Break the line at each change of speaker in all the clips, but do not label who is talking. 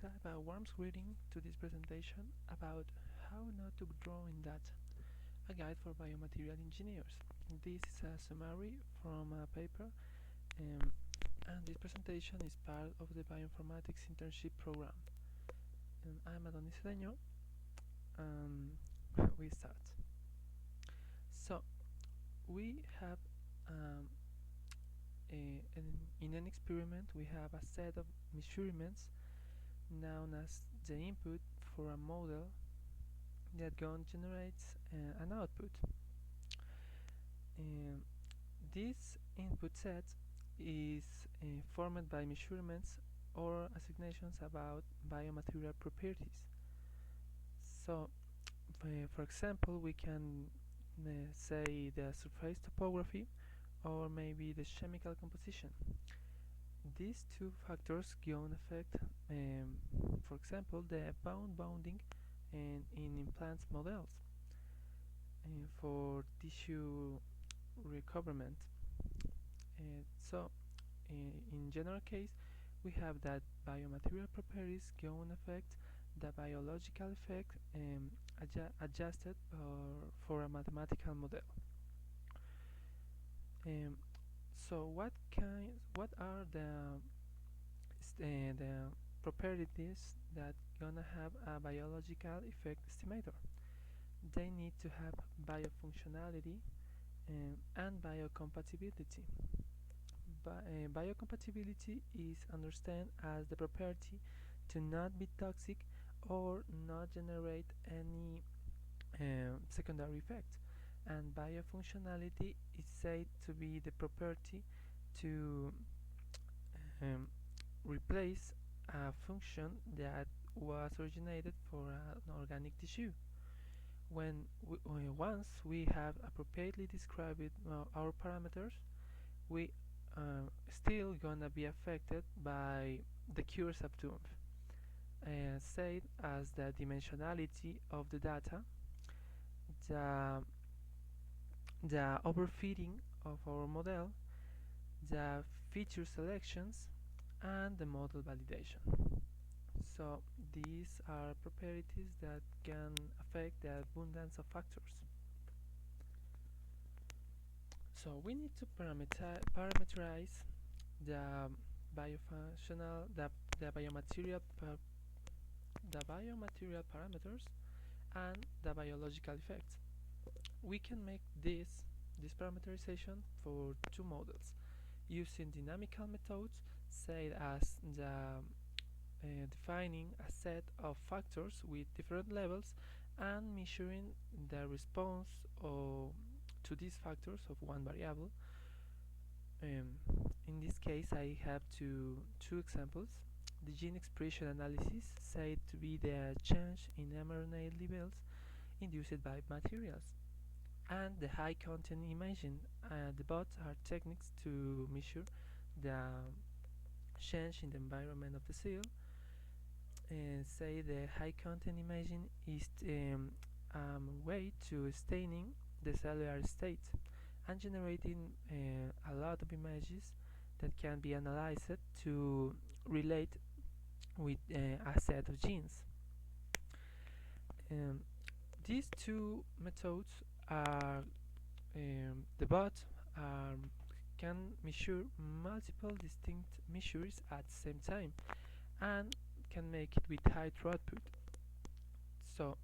have a warm greeting to this presentation about how not to draw in data, a guide for biomaterial engineers. This is a summary from a paper, um, and this presentation is part of the Bioinformatics Internship Program. I'm Adonis Cedeño, and we start. So, we have in an experiment we have a set of measurements known as the input for a model that generates an output. This input set is formed by measurements or assignations about biomaterial properties. So, for example, we can say the surface topography or maybe the chemical composition. These two factors can affect, for example, the bonding in implants models for tissue recoverment. So, in general case, we have that biomaterial properties can affect the biological effect adjusted for a mathematical model. So what are the properties that gonna have a biological effect estimator? They need to have biofunctionality and biocompatibility. Biocompatibility is understood as the property to not be toxic or not generate any secondary effects, and biofunctionality is said to be the property to um, replace a function that was originated for an organic tissue. Once we have appropriately described our parameters, we still gonna be affected by the cures obtained, said as the dimensionality of the data, the overfitting of our model, the feature selections, and the model validation. So these are properties that can affect the abundance of factors. So we need to parameterize the biofunctional, the biomaterial parameters and the biological effects. We can make this parameterization for two models using dynamical methods, say as the defining a set of factors with different levels and measuring the response to these factors of one variable. In this case, I have two examples. The gene expression analysis said to be the change in mRNA levels induced by materials, and the high content imaging. The both are techniques to measure the change in the environment of the cell. Say the high content imaging is a way to staining the cellular state and generating a lot of images that can be analyzed to relate with a set of genes. These two methods are the bot can measure multiple distinct measures at the same time and can make it with high throughput. So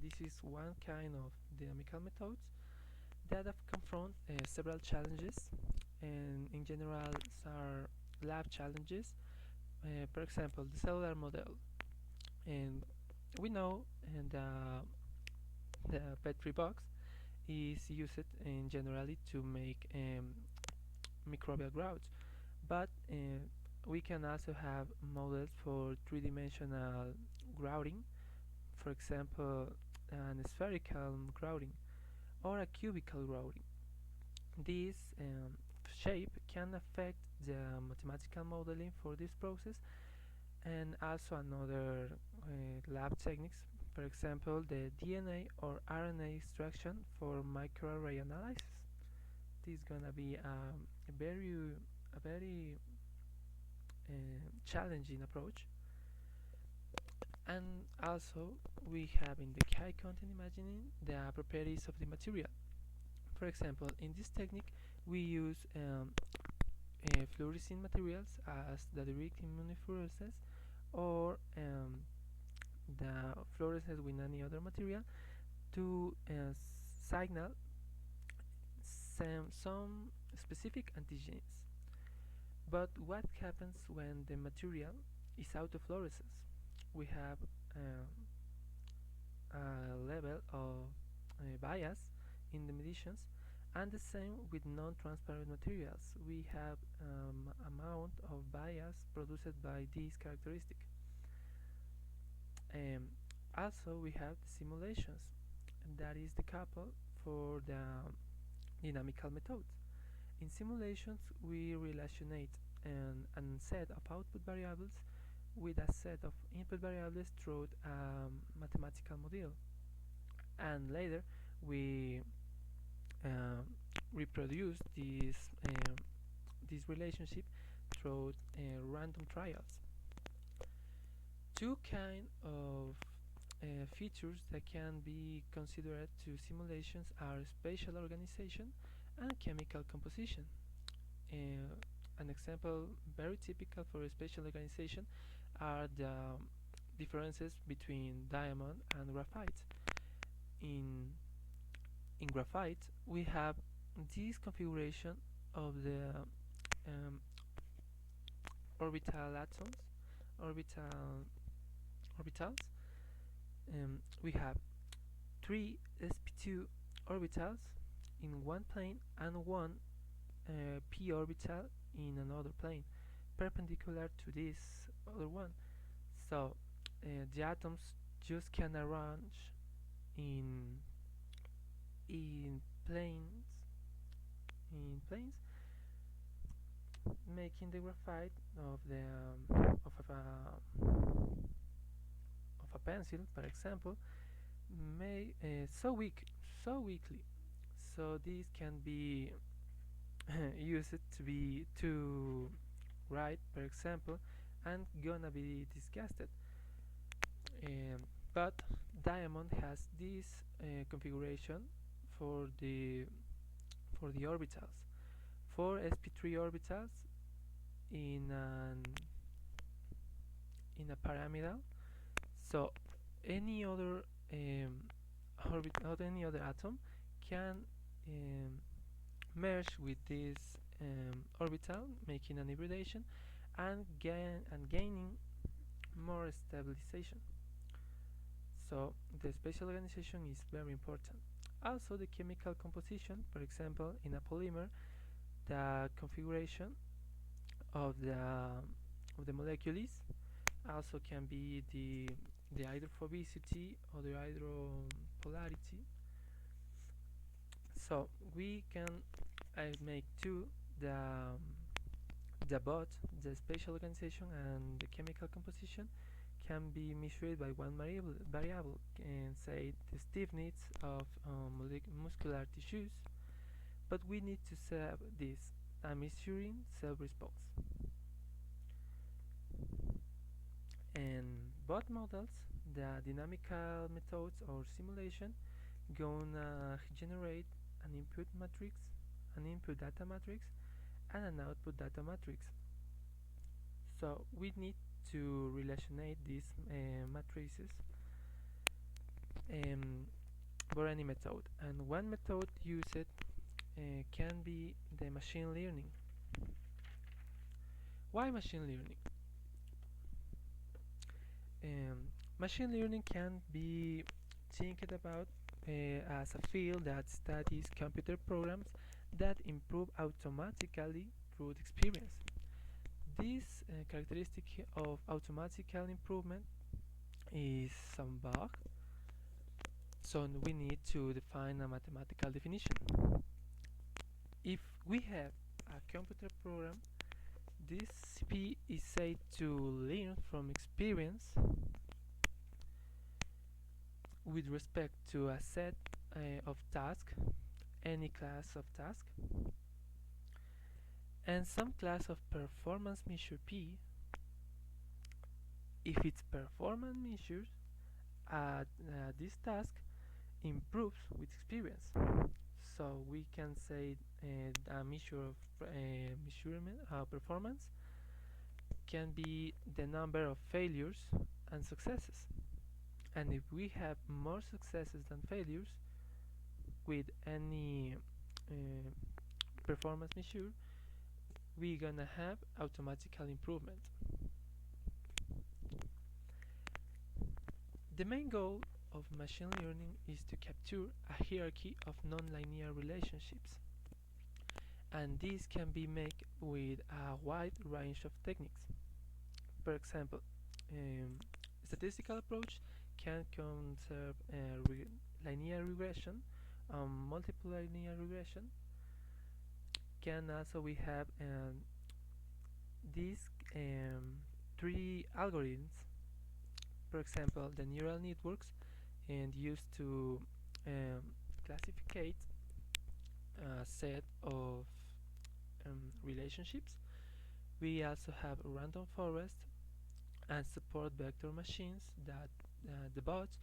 this is one kind of dynamical methods that have confront several challenges, and in general are lab challenges. For example, the cellular model, and we know and the Petri box is used in generally to make microbial growths, but we can also have models for three-dimensional grouting, for example an spherical grouting or a cubical grouting. This shape can affect the mathematical modeling for this process, and also another lab techniques, for example the DNA or RNA extraction for microarray analysis. This is gonna be a very challenging approach. And also we have in the high content imagining the properties of the material. For example, in this technique we use fluorescent materials as the direct immunofluorescence or the fluorescence with any other material to signal some specific antigens. But what happens when the material is out of fluorescence? We have um, a level of bias in the meditions, and the same with non-transparent materials. We have amount of bias produced by this characteristic. Um, Also, we have the simulations, and that is the couple for the dynamical methods. In simulations, we relationate a set of output variables with a set of input variables through a mathematical model, and later we um, reproduce this relationship through random trials. Two kind of features that can be considered to simulations are spatial organization and chemical composition. An example very typical for spatial organization are the differences between diamond and graphite. In in graphite, we have this configuration of the um, orbital atoms, orbital orbitals. We have three sp2 orbitals in one plane and one p orbital in another plane, perpendicular to this other one. So the atoms just can arrange in in planes in planes, making the graphite of the of a pencil, for example, may so weakly. So this can be used to write, for example, and gonna be disgusted. Um, but diamond has this configuration for the orbitals. For sp3 orbitals in a pyramidal. So any other any other atom can um, merge with this orbital, making an hybridation and gaining more stabilization. So the spatial organization is very important. Also, the chemical composition, for example, in a polymer, the configuration of the molecules also can be the hydrophobicity or the hydropolarity. So we can make two the bot, the spatial organization, and the chemical composition can be measured by one variable, and say the stiffness of muscular tissues. But we need to set this a measuring self-response. And both models, the dynamical methods or simulation, gonna generate an input matrix, an input data matrix, and an output data matrix. So we need to relationate these matrices for any method. And one method used can be the machine learning. Why machine learning? Machine learning can be think about as a field that studies computer programs that improve automatically through experience. This characteristic of automatical improvement is some bug, so we need to define a mathematical definition. If we have a computer program, this CP is said to learn from experience with respect to a set of tasks, any class of task, and some class of performance measure P if its performance measures at this task improves with experience. So we can say a measure of measurement performance can be the number of failures and successes. And if we have more successes than failures with any uh, performance measure, we're gonna have automatical improvement. The main goal of machine learning is to capture a hierarchy of non-linear relationships, and this can be made with a wide range of techniques. For example, statistical approach can conserve linear regression, multiple linear regression. Can also we have these three algorithms. For example, the neural networks and used to um, classify a set of relationships. We also have random forest and support vector machines that the bots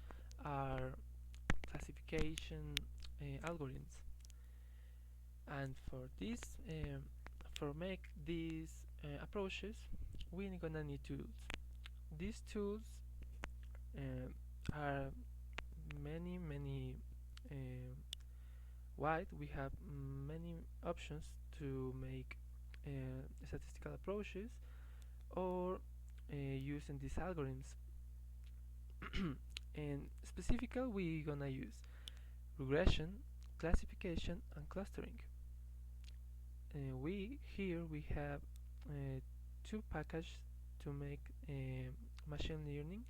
are classification algorithms. And for this, for make these approaches, we're gonna need tools. These tools are many wide. We have many options to make statistical approaches or using these algorithms. And specifically, we're gonna use regression, classification, and clustering. We have two packages to make machine learning.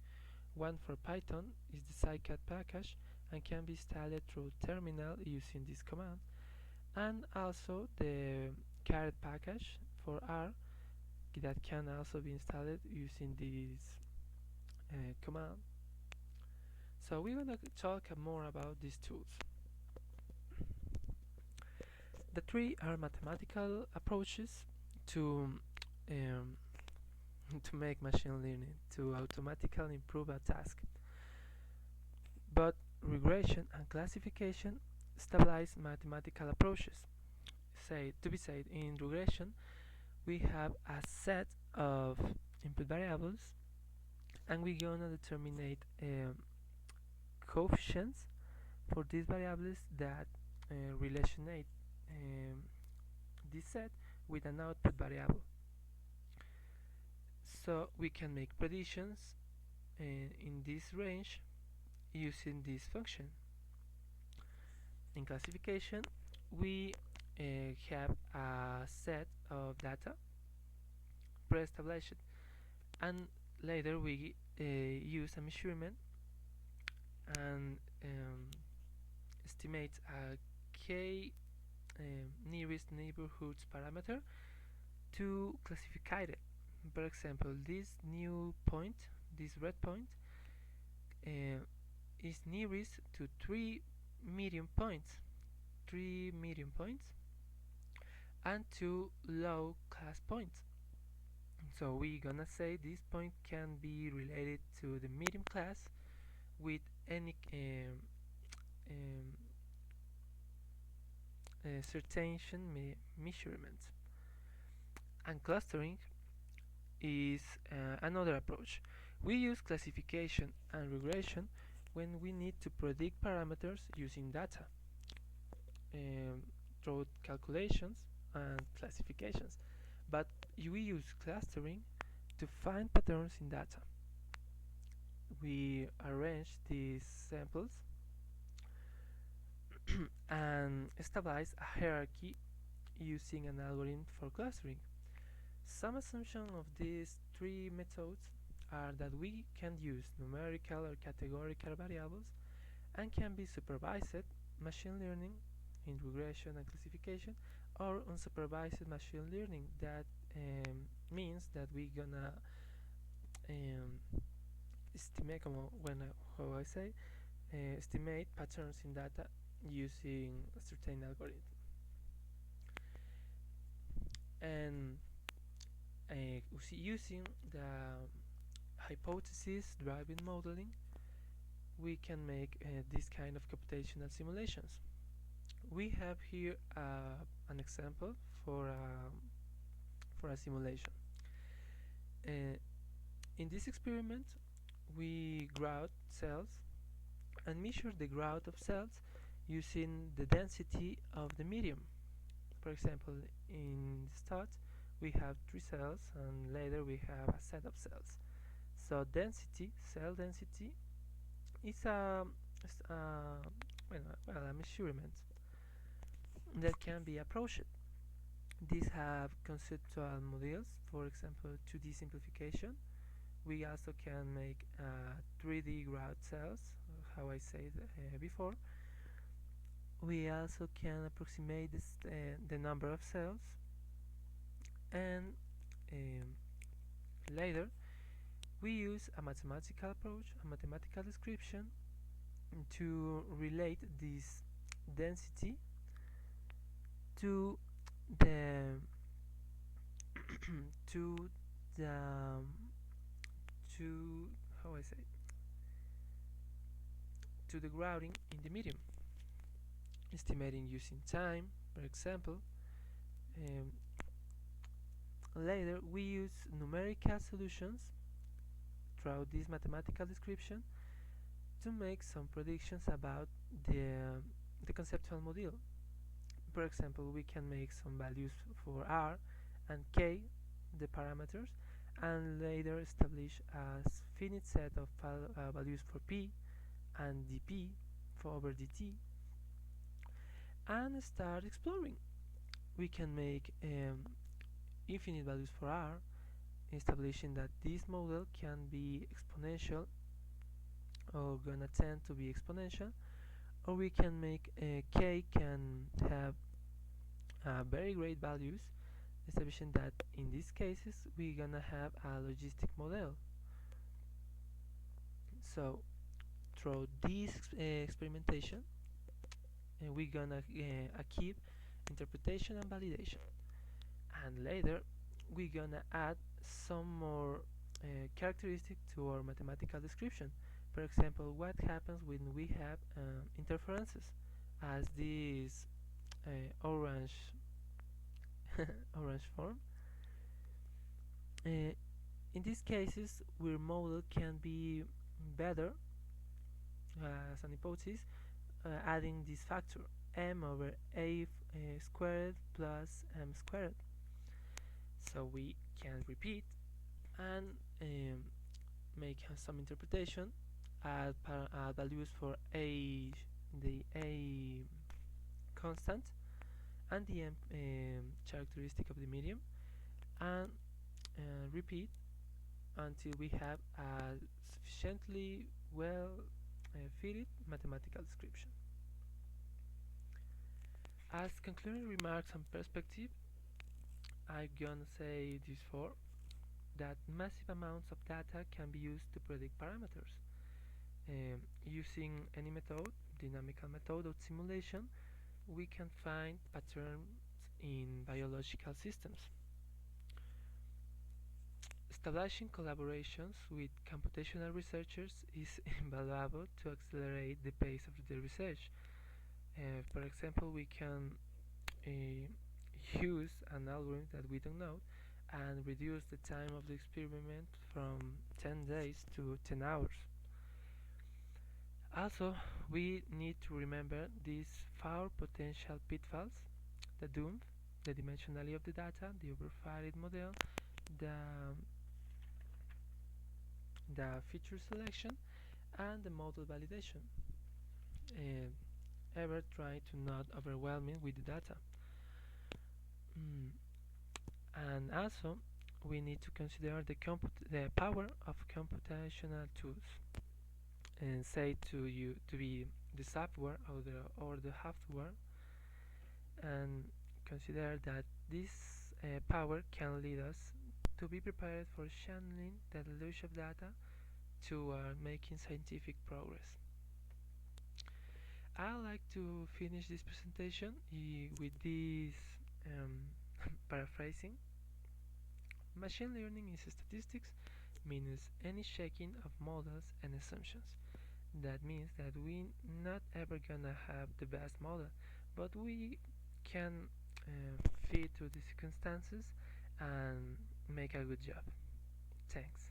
One for Python is the scikit package and can be installed through terminal using this command, and also the caret package for R that can also be installed using this command. So we're gonna talk more about these tools. The three are mathematical approaches to um, to make machine learning to automatically improve a task. But regression and classification stabilize mathematical approaches. To be said, in regression, we have a set of input variables, and we're gonna determine coefficients for these variables that relationate this set with an output variable. So we can make predictions in this range using this function. In classification, we have a set of data pre-established, and later we use a measurement and estimate a k nearest neighborhoods parameter to classify it. For example, this new point, this red point, is nearest to three medium points, and two low class points. So we're gonna say this point can be related to the medium class with any certain measurements. And clustering is another approach. We use classification and regression when we need to predict parameters using data through calculations and classifications, but we use clustering to find patterns in data. We arrange these samples and stabilize a hierarchy using an algorithm for clustering. Some assumptions of these three methods are that we can use numerical or categorical variables and can be supervised machine learning in regression and classification, or unsupervised machine learning. That means that we're gonna estimate, estimate patterns in data using a certain algorithm. And using the hypothesis-driven modeling, we can make this kind of computational simulations. We have here an example for a simulation. In this experiment, we growth cells and measure the growth of cells using the density of the medium. For example, in the start we have 3 cells and later we have a set of cells. So density, cell density, is a measurement that can be approached. These have conceptual models, for example 2D simplification. We also can make 3D growth cells, how I said before. We also can approximate the number of cells, and later we use a mathematical approach, a mathematical description, to relate this density to the to the to how I say to the grading in the medium, estimating using time, for example. Later we use numerical solutions throughout this mathematical description to make some predictions about the conceptual model. For example, we can make some values for R and K, the parameters, and later establish a finite set of values for P and dP over dt, and start exploring. We can make infinite values for R, establishing that this model can be exponential or gonna tend to be exponential, or we can make K can have very great values, establishing that in these cases we're gonna have a logistic model. So through this experimentation, we're gonna achieve interpretation and validation, and later we're gonna add some more characteristics to our mathematical description. For example, what happens when we have interferences, as this orange orange form. In these cases, our model can be better as an hypothesis, adding this factor m over a squared plus m squared. So we can repeat and make some interpretation, add values for the a constant and the m characteristic of the medium, and repeat until we have a sufficiently well fitted mathematical description. As concluding remarks and perspective, I'm gonna say this for that massive amounts of data can be used to predict parameters. Using any method, dynamical method or simulation, we can find patterns in biological systems. Establishing collaborations with computational researchers is invaluable to accelerate the pace of the research. For example, we can use an algorithm that we don't know and reduce the time of the experiment from 10 days to 10 hours. Also, we need to remember these 4 potential pitfalls: the DOOM, the dimensionality of the data, the overfitted model, the feature selection, and the model validation. Ever try to not overwhelm it with the data. And also, we need to consider the power of computational tools, and say to you to be the software or the hardware, and consider that this power can lead us to be prepared for channeling the deluge of data to making scientific progress. I like to finish this presentation with this paraphrasing. Machine learning is statistics minus any checking of models and assumptions. That means that we not ever gonna have the best model, but we can fit to the circumstances and make a good job. Thanks.